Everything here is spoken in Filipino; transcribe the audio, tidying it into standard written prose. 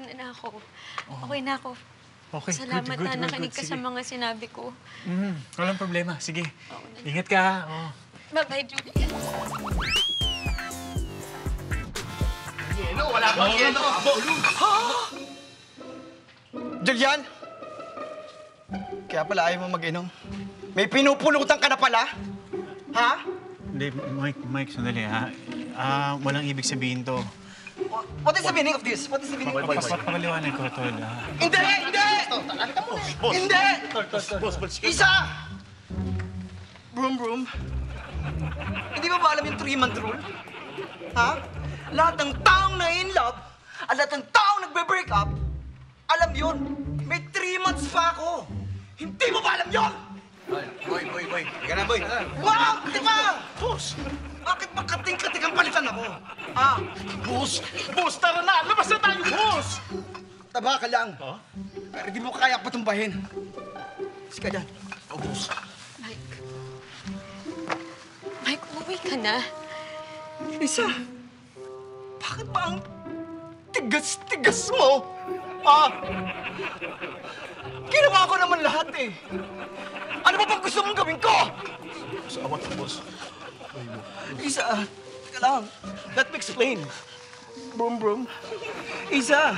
mauna na ako. Okay na ako. Okay, Salamat good, na nakinig ka Sige. sa mga sinabi ko. Walang problema. Sige. na. Ingat ka. Oh. Bye-bye, Julie. Yelo, wala pang yelo. Julian! Kaya pala ayaw mo mag-inom. May pinupulutan ka na pala? Ha? Hindi, Mike, sandali ha. Walang ibig sabihin to. What is the meaning of this? What is the meaning of this? Papaliwanag ko, Tol. Hindi! Hindi! Hindi! Isa! Broom. Hindi mo ba alam yung 3-month rule? Ha? Lahat ng taong na-in-love at lahat ng taong nagbe-break up, alam yun. May 3 months pa ako. Hindi mo ba alam yun? Boy. Higa na, boy. Wow! Di ba? Boss! Bakit ba kating-kating ang palitan ako? Ha? Boss, tara na! Labas na tayo, boss! Taba ka lang. Pero di mo kaya patumbahin. Sige dyan. Boss. Mike, umuwi ka na. Isa, bakit ba ang tigas-tigas mo? Ginawa ko naman lahat eh. Ano ba bang gusto mong gawin ko? Sa awat, boss. Isa, teka lang. Let me explain. Broom. Isa,